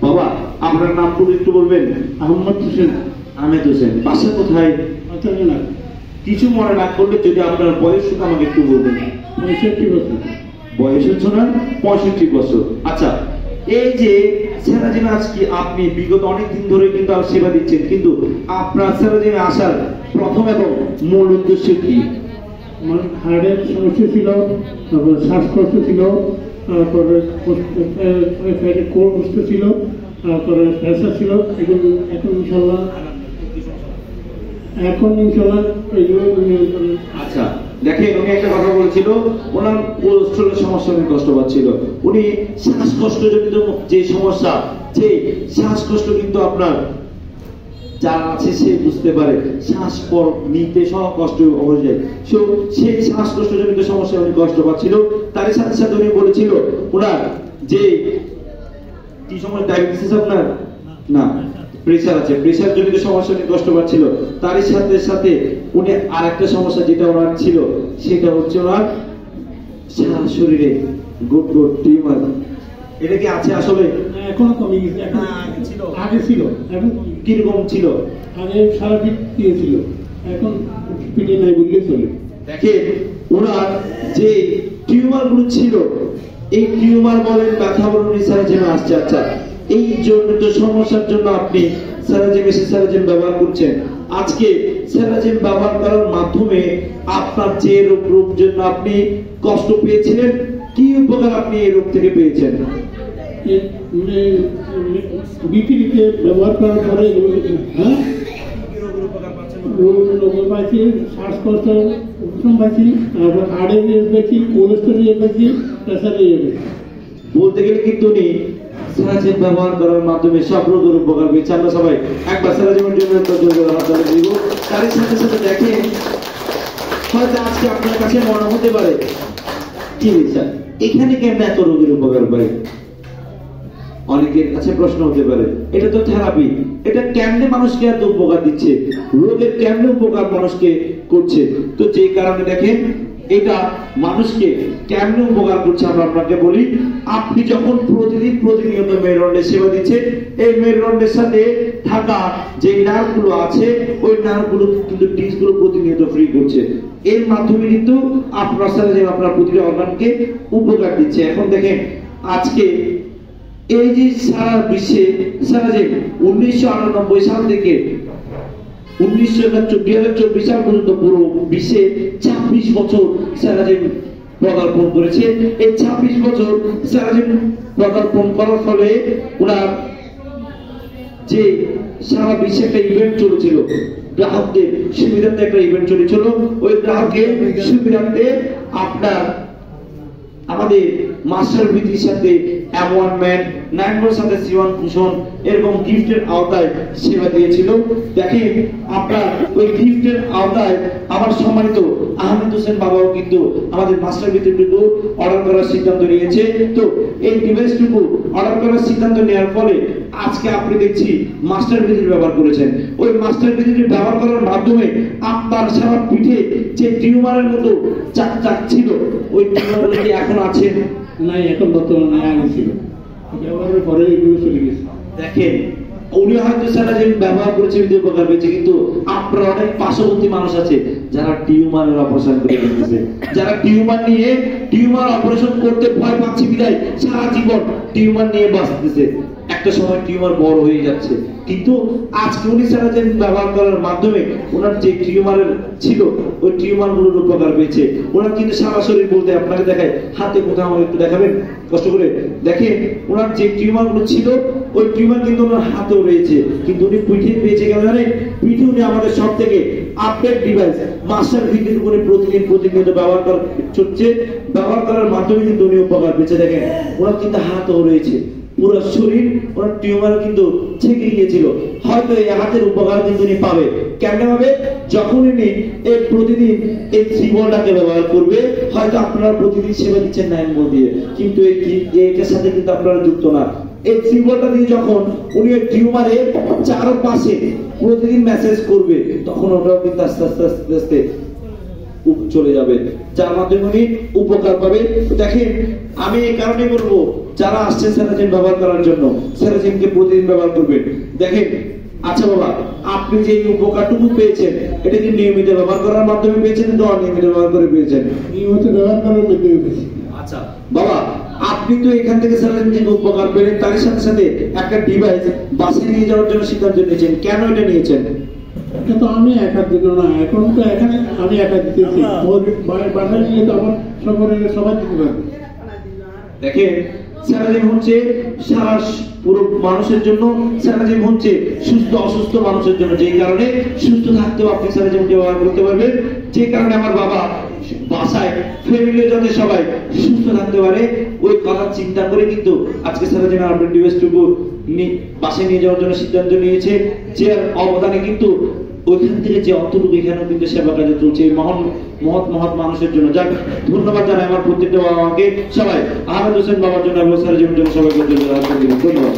বাবা আপনার নাম একটু বলবেন? আহমদ হোসেন। আহমেদ হোসেন। বাসা কোথায়? কিছু মনে না করলে যদি আপনার বয়স আমাকে একটু বলবেন। 65 বছর। বয়স হচ্ছে না 65 বছর। আচ্ছা, এই যে সেরাজিমে আজকে আপনি বিগত অনেক দিন ধরে কিন্তু সেবা দিচ্ছেন, কিন্তু আপনার সেরাজিমে আসার প্রথম এবং মূল উদ্দেশ্য কি? আমার হার্টের সমস্যা ছিল, তারপর শ্বাসকষ্ট ছিল, তারপরে পেটে কষ্ট ছিল, তারপরে প্রেসার ছিল। এগুলো এখন ইনশাল্লাহ এগুলো নিয়ন্ত্রণ। আচ্ছা দেখেন, উনি একটা কথা বলছিল, ওনার কোলেস্ট্রলের সমস্যা উনি কষ্ট পাচ্ছিল। উনি শ্বাসকষ্ট জনিত যে সমস্যা, যে শ্বাসকষ্ট কিন্তু আপনার যারা আছে সে বুঝতে পারে, শ্বাস নিতে সব কষ্ট হয়ে যায়। সেই শ্বাসকষ্ট জনিত সমস্যা উনি কষ্ট পাচ্ছিল। তার সাথে সাথে উনি বলেছিল ওনার যে কি সময় ডায়াবেটিস আপনার না প্রেসার আছে, প্রেসার জনিত সমস্যা উনি কষ্ট পাচ্ছিল। তার সাথে সাথে উনি আর একটা সমস্যা যেটা ওনার ছিল সেটা হচ্ছে ওনার সারা শরীরে গোট গোট টিউমার। এটা কি আছে আসলে? এখনো কমে গেছে। আগে ছিল, এখন কিরকম ছিল? আগে সারা পিঠ দিয়েছিল, এখন পিঠে নাই বললে চলে। দেখেন ওনার যে টিউমার গুলো ছিল, এই টিউমার বলেন, ব্যথা বলেন, সেরাজিমে আসছে। আচ্ছা, এই জনিত সমস্যার জন্য আপনি সেরাজিম ব্যবহার করছেন। আজকে সেরাজিম ব্যবহার করার মাধ্যমে আপনার যে রোগ জন্য আপনি কষ্ট পেয়েছিলেন, কি উপকার আপনি এই রোগ থেকে পেয়েছেন? বিক্রিতে ব্যবহার করার পরে পাইছি, শ্বাসকষ্ট উপশম পাইছি, তারপর হাড়ের ইয়ে পেয়েছি, কোলেস্ট্রল ইয়ে পেয়েছি, প্রেসার ইয়ে পেয়েছি। বলতে গেলে কিন্তু উনি সেরাজিম ব্যবহার করার মাধ্যমে সব রোগের উপকার পেয়েছে। আমরা সবাই একবার সেরাজিমের জন্য দিব। তার সাথে সাথে দেখেন, হয়তো আজকে আপনার কাছে মনে হতে পারে কি স্যার এখানে কেমন এত রোগের উপকার পাই? অনেকের কাছে প্রশ্ন হতে পারে, এটা তো থেরাপি, এটা কেমনে মানুষকে এত উপকার দিচ্ছে, রোগের কেমনে উপকার মানুষকে করছে? তো যে কারণে দেখেন এটা মানুষকে কেমনে উপকার করছে আমরা আপনাকে বলি। আপনি যখন প্রতিনিয়ত মেরুদণ্ডের সেবা দিচ্ছেন, এই মেরুদণ্ডের সাথে থাকা যে নার্ভগুলো আছে, ওই নার্ভগুলো কিন্তু টিস্যুগুলো প্রতিনিয়ত ফ্রি করছে। এর মাধ্যমে কিন্তু আপনার সাথে যে আপনার প্রতিটা অর্গানকে উপকার দিচ্ছে। এখন দেখেন আজকে এই যে সারা বিশ্বে সেরাজিম 1998 সাল থেকে 2024 সাল পর্যন্ত পুরো বিশ্বে 26 বছর সেরাজিম পদার্পণ করেছে। এই 26 বছর সেরাজিম পদার্পণ করার ফলে ওনার যে সারা বিশ্বে একটা ইভেন্ট চলেছিল, গ্রাহকদের সুবিধার্থে একটা ইভেন্ট চলেছিল। ওই গ্রাহকের সুবিধার্থে আপনার আমাদের মাস্টার ভিটির সাথে অ্যাপয়েন্টমেন্ট, 9 সাথে সিওয়ান কুশন এরকম গিফটের আওতায় সেবা দিয়েছিল। দেখেন আপনার ওই গিফটের আওতায় আমার সম্মানিত আহমেদ হোসেন বাবাও কিন্তু আমাদের মাস্টার ভিটিটুকু অর্ডার করার সিদ্ধান্ত নিয়েছে। তো এই ডিভাইসটুকু অর্ডার করার সিদ্ধান্ত নেওয়ার ফলে আজকে আপনি দেখছি মাস্টার ভিজিট ব্যবহার করেছেন। ওই মাস্টার ভিজিট ব্যবহার করার মাধ্যমে আপনার সারা পিঠে যে টিউমারের মতো চাক চাক ছিল, ওই টিউমারগুলো কি এখন আছে? নাই, এখন বর্তমানে আগে ছিল, ব্যবহারের পরে এগুলো চলে গেছে। দেখেন উনি হয়তো সেরাজিম ব্যবহার করেছে, উপকার পেয়েছে, কিন্তু আপনার অনেক পার্শ্ববর্তী মানুষ আছে যারা টিউমারের অপারেশন করে ফেলতেছে, যারা টিউমার অপারেশন করতে ভয় পাচ্ছে বিদায় সারা জীবন টিউমার নিয়ে বাঁচতেছে। একটা সময় টিউমার বড় হয়ে যাচ্ছে, কিন্তু আজকে উনি সেরাজিম ব্যবহার করার মাধ্যমে ওনার যে টিউমার ছিল ওই টিউমার গুলোর উপকার পেয়েছে। ওনার কিন্তু সারা শরীর বলতে আপনাকে দেখায়, হাতে কোথাও আমার একটু দেখাবেন কষ্ট করে। দেখেন ওনার যে টিউমার গুলো ছিল ওই টিউমার কিন্তু ওনার হাতেও রয়েছে, কিন্তু উনি পিঠে পেয়েছে কেন জানেন? পিঠে উনি আমাদের সব থেকে আপডেট ডিভাইস মাস্টার ভিডিওর উপরে প্রতিনিয়ত ব্যবহার করার মাধ্যমে কিন্তু উনি উপকার পেয়েছে। দেখেন ওনার কিন্তু হাতও রয়েছে, পুরো শরীর ওনার টিউমার কিন্তু ছেকে গিয়েছিল। হয়তো এই হাতের উপকার কিন্তু উনি পাবে। কেমনে হবে? যখন উনি এই প্রতিদিন এই ত্রিবলটাকে ব্যবহার করবে। হয়তো আপনারা প্রতিদিন সেবা দিচ্ছেন 9 বল দিয়ে, কিন্তু এটার সাথে কিন্তু আপনারা যুক্ত না। এই ত্রিবলটা দিয়ে যখন উনি টিউমারের চারপাশে প্রতিদিন মেসেজ করবে, তখন ওটাও কিন্তু আস্তে আস্তে আস্তে আস্তে চলে যাবে, যার মাধ্যমে উনি উপকার পাবে। দেখেন আমি এই কারণে বলবো যারা আসছেন সেরাজিম ব্যবহার করার জন্য সেরাজিমকে প্রতিদিন ব্যবহার করবেন। দেখেন, আচ্ছা বাবা, আপনি যে এই উপকারটুকু পেয়েছেন এটা কি নিয়মিত ব্যবহার করার মাধ্যমে পেয়েছেন না অনিয়মিত ব্যবহার করে পেয়েছেন? নিয়মিত ব্যবহার করার মাধ্যমে পেয়েছি। আচ্ছা বাবা, আপনি তো এখান থেকে সেরাজিম থেকে উপকার পেলেন, তার সাথে সাথে একটা ডিভাইস বাসে নিয়ে যাওয়ার জন্য সিদ্ধান্ত নিয়েছেন, কেন এটা নিয়েছেন? এটা তো আমি একার জন্য না, এখন তো এখানে আমি একা দিতেছি, বাসায় নিয়ে তো আমার সবাই দিতে পারবে। দেখেন, সেরাজিম হচ্ছে সারা পুরো মানুষের জন্য, সেরাজিম হচ্ছে সুস্থ অসুস্থ মানুষের জন্য, যেই কারণে সুস্থ থাকতেও আপনি সেরাজিমকে ব্যবহার করতে পারবেন। যে কারণে আমার বাবা বাসায় ফ্যামিলি যাতে সবাই সুস্থ থাকতে পারে ওই কথা চিন্তা করে কিন্তু আজকে সেরাজিমের আপডেট ডিভাইসটুকু বাসায় নিয়ে যাওয়ার জন্য সিদ্ধান্ত নিয়েছে। যে অবদানে কিন্তু ওইখান থেকে যে অর্থটুকু এখানেও কিন্তু সেবা কাজে চলছে এই মহৎ মানুষের জন্য। যাক, ধন্যবাদ জানাই আমার প্রত্যেকটা বাবা মাকে, সবাই আহমেদ হোসেন বাবার জন্য এবং সেরাজিমের জন্য সবাইকে ধন্যবাদ।